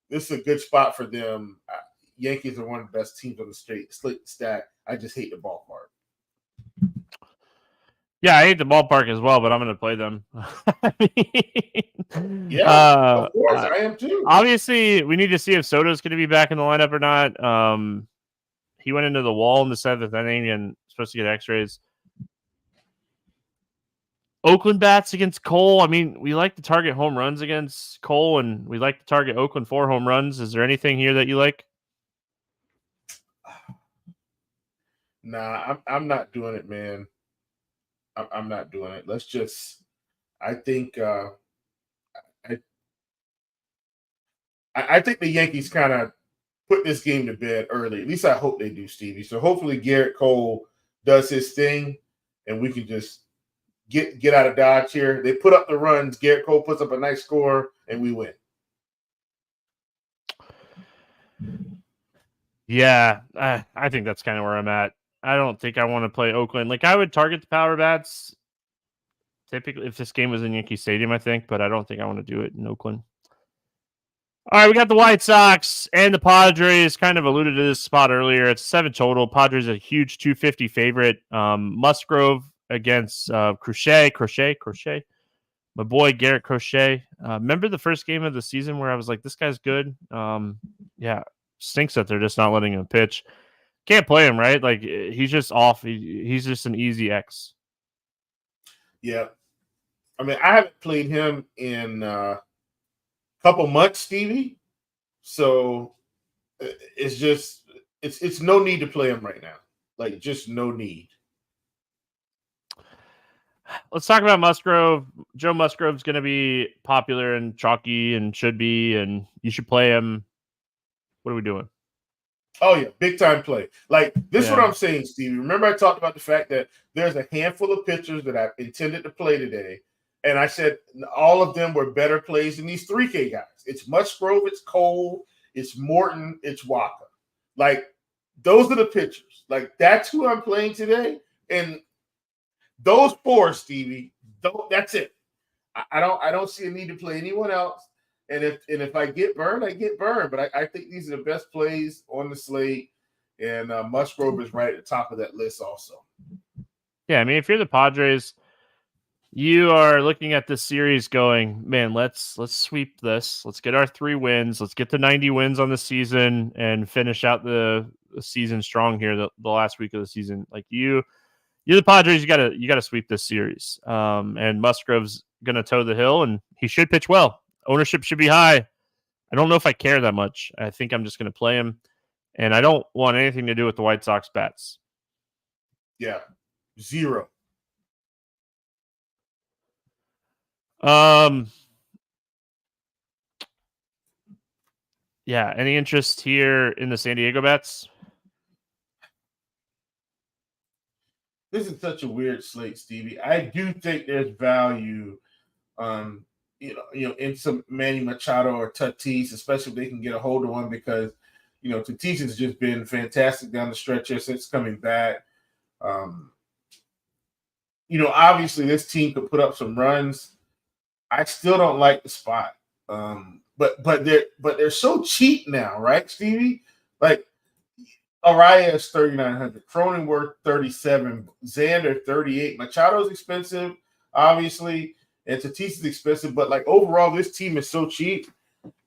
S2: This is a good spot for them. Yankees are one of the best teams on the slate stack. I just hate the ballpark.
S1: Yeah, I hate the ballpark as well, but I'm going to play them.
S2: Of course, I am too.
S1: Obviously, we need to see if Soto's going to be back in the lineup or not. He went into the wall in the 7th inning and supposed to get x-rays. Oakland bats against Cole. I mean, we like to target home runs against Cole, and we like to target Oakland for home runs. Is there anything here that you like?
S2: Nah, I'm not doing it, man. I'm not doing it. Let's just. I think. I think the Yankees kind of put this game to bed early. At least I hope they do, Stevie. So hopefully Garrett Cole does his thing, and we can just get out of Dodge here. They put up the runs. Garrett Cole puts up a nice score, and we win.
S1: Yeah, I think that's kind of where I'm at. I don't think I want to play Oakland. Like, I would target the power bats typically if this game was in Yankee Stadium, I think, but I don't think I want to do it in Oakland. All right, we got the White Sox and the Padres. Kind of alluded to this spot earlier. It's 7 total. Padres a huge 250 favorite. Musgrove against Crochet. My boy Garrett Crochet. Remember the first game of the season where I was like, this guy's good? Yeah, stinks that they're just not letting him pitch. Can't play him, right? Like, he's just off. He's just an easy X.
S2: Yeah. I mean, I haven't played him in couple months, Stevie. So it's no need to play him right now. Like, just no need.
S1: Let's talk about Musgrove. Joe Musgrove's going to be popular and chalky and should be, and you should play him. What are we doing?
S2: Oh, yeah, big time play. Like, this is what I'm saying, Stevie. Remember I talked about the fact that there's a handful of pitchers that I intended to play today, and I said all of them were better plays than these 3K guys. It's Musgrove, it's Cole, it's Morton, it's Walker. Like, those are the pitchers. Like, that's who I'm playing today. And those 4, Stevie, that's it. I don't see a need to play anyone else. And if I get burned, I get burned. But I think these are the best plays on the slate. And Musgrove is right at the top of that list also.
S1: Yeah, I mean, if you're the Padres, you are looking at this series going, man, let's sweep this. Let's get our 3 wins. Let's get to 90 wins on the season and finish out the season strong here, the last week of the season. Like, you're the Padres, you gotta sweep this series. And Musgrove's gonna toe the hill, and he should pitch well. Ownership should be high. I don't know if I care that much. I think I'm just gonna play him, and I don't want anything to do with the White Sox bats.
S2: Yeah, 0.
S1: Yeah, any interest here in the San Diego bats?
S2: This is such a weird slate, Stevie. I do think there's value, in some Manny Machado or Tatis, especially if they can get a hold of one, because, Tatis has just been fantastic down the stretch here since coming back. Obviously this team could put up some runs. I still don't like the spot. But they're so cheap now, right, Stevie? Like, Araya is 3,900, Cronenworth 37, Xander 38. Machado's expensive, obviously, and Tatis is expensive. But like, overall, this team is so cheap.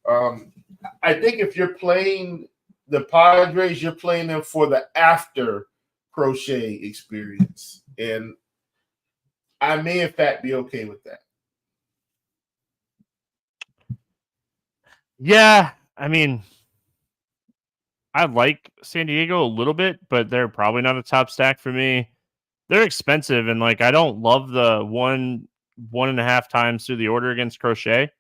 S2: I think if you're playing the Padres, you're playing them for the after Crochet experience, and I may in fact be okay with that.
S1: Yeah, I mean, I like San Diego a little bit, but they're probably not a top stack for me. They're expensive, and like, I don't love the 1.5 times through the order against Crochet.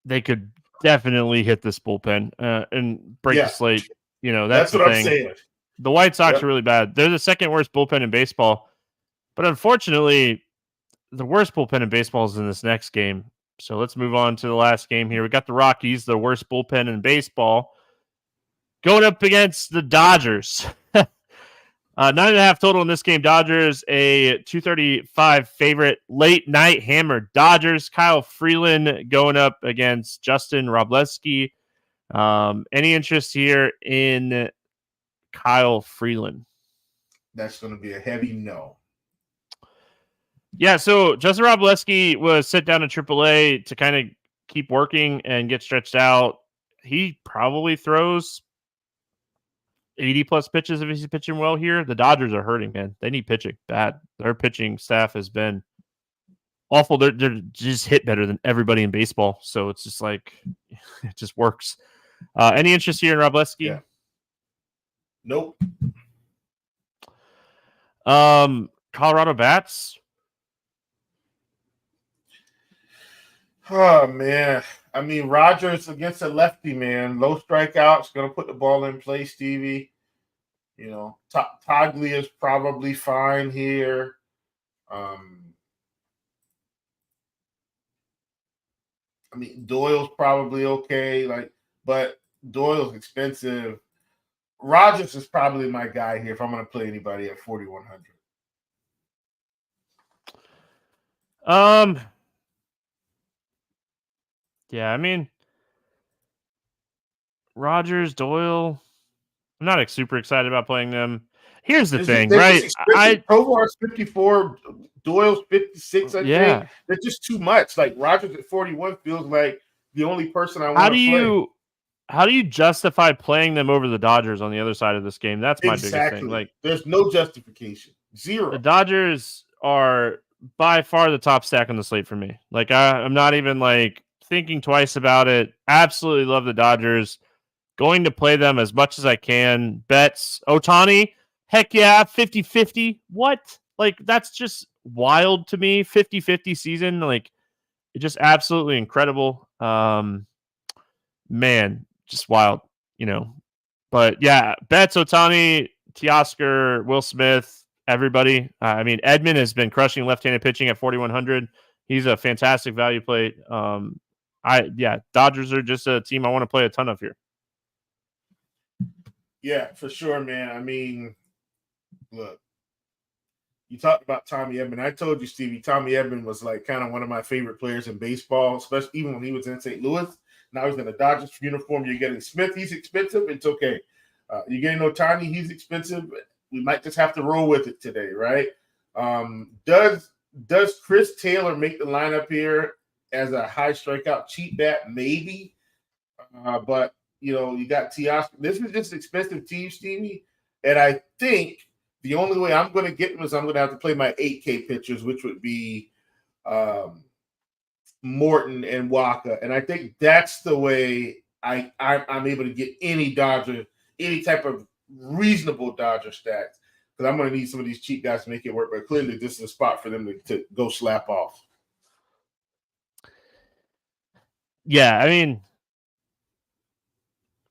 S1: They could definitely hit this bullpen and break the slate. That's what I'm saying. The White Sox are really bad. They're the second worst bullpen in baseball, but unfortunately, the worst bullpen in baseball is in this next game. So let's move on to the last game here. We got the Rockies, the worst bullpen in baseball, going up against the Dodgers. 9.5 total in this game. Dodgers, a 235 favorite. Late night hammer. Dodgers, Kyle Freeland going up against Justin Robleski. Any interest here in Kyle Freeland?
S2: That's going to be a heavy no.
S1: Yeah, so Justin Robleski was sent down to AAA to kind of keep working and get stretched out. He probably throws 80-plus pitches if he's pitching well here. The Dodgers are hurting, man. They need pitching bad. Their pitching staff has been awful. They're just hit better than everybody in baseball, so it's just like, it just works. Any interest here in Robleski?
S2: Yeah. Nope.
S1: Colorado bats.
S2: Oh man, I mean Rogers against a lefty, man. Low strikeouts, gonna put the ball in play, Stevie. You know, Toglia is probably fine here. I mean Doyle's probably okay, but Doyle's expensive. Rogers is probably my guy here if I'm gonna play anybody at 4,100.
S1: Yeah, I mean, Rogers, Doyle. I'm not super excited about playing them. Here's the thing,
S2: They're just
S1: right?
S2: expensive. Tovar's 54, Doyle's 56, I think.
S1: Yeah.
S2: They're just too much. Like Rogers at 41 feels like the only person I
S1: How
S2: want
S1: do
S2: to play.
S1: you how do you justify playing them over the Dodgers on the other side of this game? That's my biggest thing. Like,
S2: there's no justification. Zero.
S1: the Dodgers are by far the top stack on the slate for me. Like, I'm not even like thinking twice about it. Absolutely love the Dodgers. Going to play them as much as I can. Bets. Ohtani, heck yeah, 50-50. What? Like, that's just wild to me. 50-50 season. Like, it's just absolutely incredible. Man, just wild, you know. But yeah, Betts, Ohtani, Teoscar, Will Smith, everybody. I mean, Edman has been crushing left-handed pitching at 4,100. He's a fantastic value play. Dodgers are just a team I want to play a ton of here.
S2: Yeah, for sure, man. I mean, look, you talked about Tommy Edman. I told you, Stevie, Tommy Edman was like kind of one of my favorite players in baseball, especially even when he was in St. Louis. Now he's in a Dodgers uniform. You're getting Smith. He's expensive. It's okay. You're getting Ohtani. He's expensive. We might just have to roll with it today, right? Does Chris Taylor make the lineup here as a high strikeout cheap bat? Maybe. But, you know, you got Teoscar. This is just expensive team, Stevie. And I think the only way I'm going to get them is I'm going to have to play my 8K pitchers, which would be Morton and Waka. And I think that's the way I'm able to get any type of reasonable Dodger stacks. Because I'm going to need some of these cheap guys to make it work. But clearly this is a spot for them to go slap off.
S1: Yeah, I mean,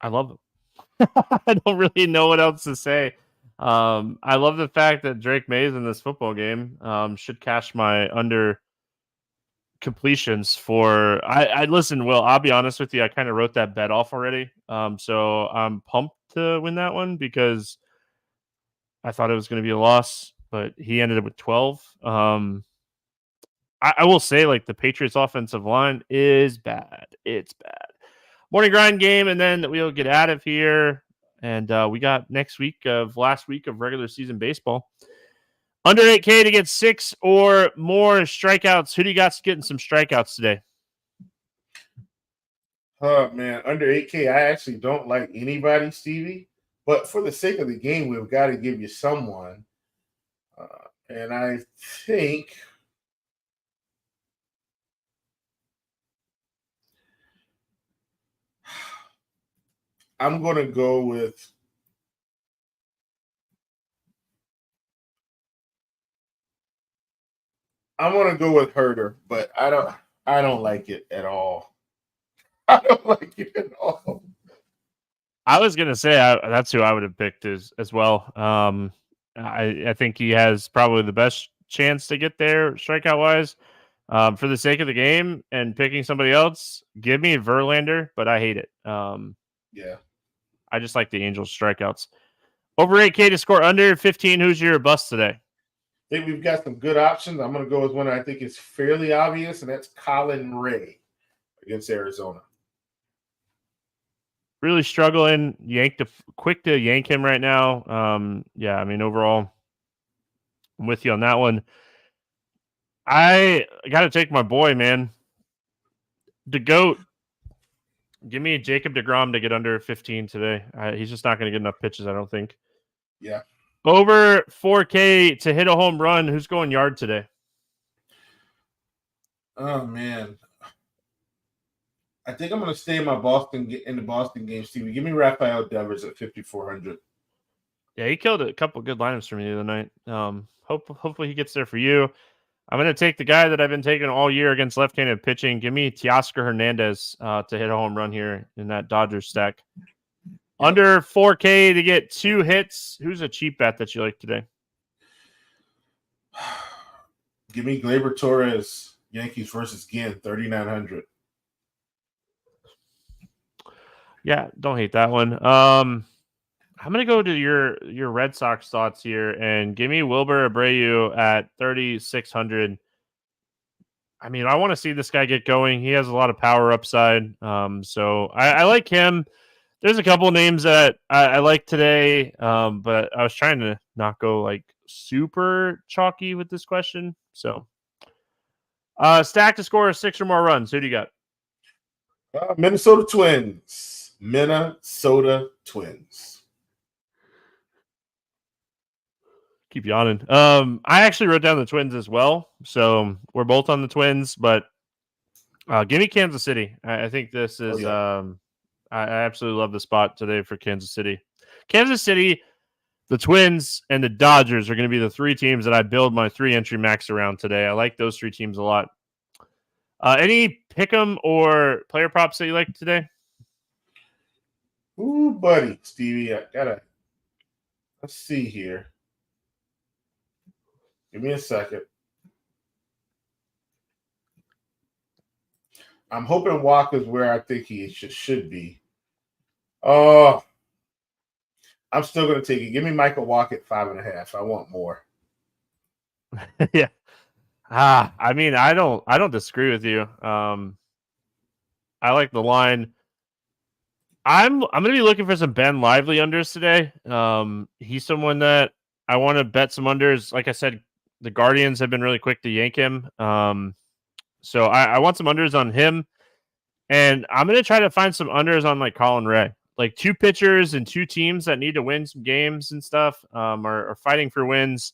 S1: I love them. I don't really know what else to say. I love the fact that Drake Mays in this football game should cash my under completions for. I listen, Will, I'll be honest with you. I kind of wrote that bet off already. So I'm pumped to win that one because I thought it was going to be a loss, but he ended up with 12. I will say, like, the Patriots offensive line is bad. It's bad. Morning grind game, and then we'll get out of here. And we got last week of regular season baseball. Under 8K to get 6 or more strikeouts. Who do you got getting some strikeouts today?
S2: Oh, man. Under 8K, I actually don't like anybody, Stevie. But for the sake of the game, we've got to give you someone. And I think I'm going to go with Herder, but I don't like it at all. I don't like it at all.
S1: I was gonna say that's who I would have picked as well. I think he has probably the best chance to get there strikeout wise. For the sake of the game and picking somebody else, give me Verlander, but I hate it.
S2: Yeah,
S1: I just like the Angels strikeouts. Over 8K to score under 15. Who's your bust today?
S2: I think we've got some good options. I'm going to go with one I think is fairly obvious, and that's Colin Ray against Arizona.
S1: Really struggling. Quick to yank him right now. Yeah, I mean, overall, I'm with you on that one. I got to take my boy, man. The GOAT. Give me Jacob deGrom to get under 15 today. He's just not going to get enough pitches, I don't think.
S2: Yeah.
S1: Over 4K to hit a home run. Who's going yard today?
S2: Oh, man. I think I'm going to stay in the Boston game, Stevie. Give me Rafael Devers at 5,400.
S1: Yeah, he killed a couple good lineups for me the other night. Hopefully he gets there for you. I'm going to take the guy that I've been taking all year against left-handed pitching. Give me Teoscar Hernandez to hit a home run here in that Dodgers stack. Yep. Under 4K to get 2 hits. Who's a cheap bet that you like today?
S2: Give me Gleyber Torres, Yankees versus Ginn, 3,900.
S1: Yeah, don't hate that one. I'm going to go to your Red Sox thoughts here and give me Wilber Abreu at 3,600. I mean, I want to see this guy get going. He has a lot of power upside. So I like him. There's a couple names that I like today, but I was trying to not go like super chalky with this question. So stack to score 6 or more runs. Who do you got?
S2: Minnesota Twins. Minnesota Twins.
S1: Keep yawning. I actually wrote down the Twins as well, so we're both on the Twins. But give me Kansas City. I think this is. I absolutely love the spot today for Kansas City. Kansas City, the Twins, and the Dodgers are going to be the 3 teams that I build my 3 entry max around today. I like those 3 teams a lot. Any pick'em or player props that you like today?
S2: Ooh, buddy, Stevie, let's see here. Give me a second. I'm hoping Walker's where I think he should be. Oh, I'm still going to take it. Give me Michael Walker at 5.5. I want more.
S1: Yeah. I mean, I don't disagree with you. I like the line. I'm going to be looking for some Ben Lively unders today. He's someone that I want to bet some unders. Like I said, the Guardians have been really quick to yank him. So I want some unders on him. And I'm going to try to find some unders on like Colin Ray. Like 2 pitchers and 2 teams that need to win some games and stuff are fighting for wins.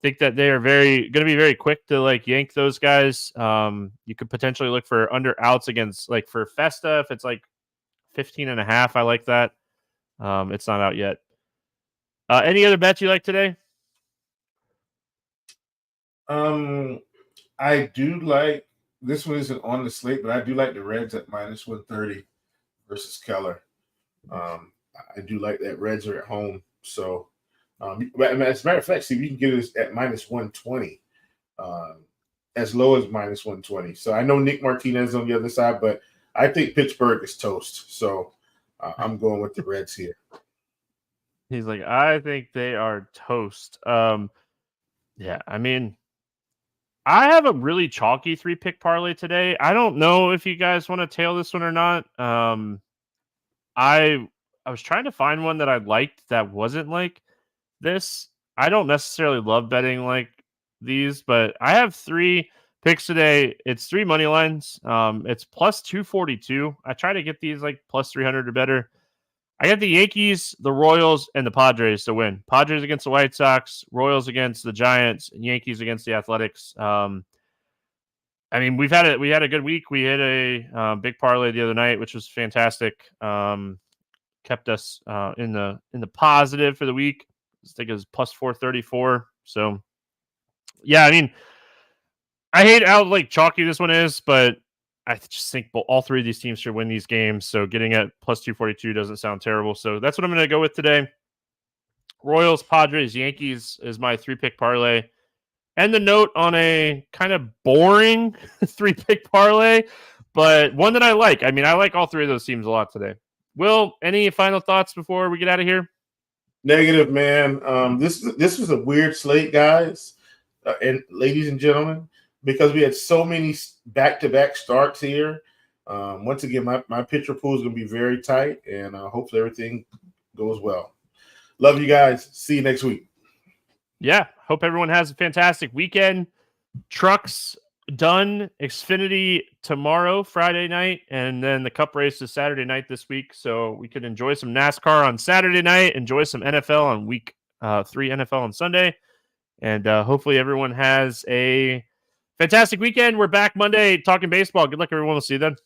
S1: Think that they are going to be very quick to like yank those guys. You could potentially look for under outs against like for Festa. If it's like 15.5, I like that. It's not out yet. Any other bets you like today?
S2: I do like this one isn't on the slate, but I do like the Reds at -130 versus Keller. I do like that. Reds are at home, so as a matter of fact, see, you can get it at -120, as low as -120. So I know Nick Martinez on the other side, but I think Pittsburgh is toast. So I'm going with the Reds here.
S1: He's like, I think they are toast. Yeah, I mean, I have a really chalky 3-pick parlay today. I don't know if you guys want to tail this one or not. I was trying to find one that I liked that wasn't like this. I don't necessarily love betting like these, but I have 3 picks today. It's 3 money lines. It's plus 242. I try to get these like plus 300 or better. I got the Yankees, the Royals, and the Padres to win. Padres against the White Sox, Royals against the Giants, and Yankees against the Athletics. I mean, we had a good week. We hit a big parlay the other night, which was fantastic. Kept us in the positive for the week. I think it was plus 434. So, yeah, I mean, I hate how like chalky this one is, but I just think all 3 of these teams should win these games. So getting at plus 242 doesn't sound terrible. So that's what I'm going to go with today. Royals, Padres, Yankees is my 3-pick parlay. And the note on a kind of boring 3-pick parlay, but one that I like. I mean, I like all 3 of those teams a lot today. Will, any final thoughts before we get out of here?
S2: Negative, man. This was a weird slate, guys and ladies and gentlemen, because we had so many back-to-back starts here. Once again, my pitcher pool is going to be very tight, and hopefully everything goes well. Love you guys. See you next week.
S1: Yeah, hope everyone has a fantastic weekend. Trucks done. Xfinity tomorrow, Friday night, and then the Cup race is Saturday night this week. So we could enjoy some NASCAR on Saturday night, enjoy some NFL on week 3 NFL on Sunday, and hopefully everyone has a fantastic weekend. We're back Monday talking baseball. Good luck, everyone. We'll see you then.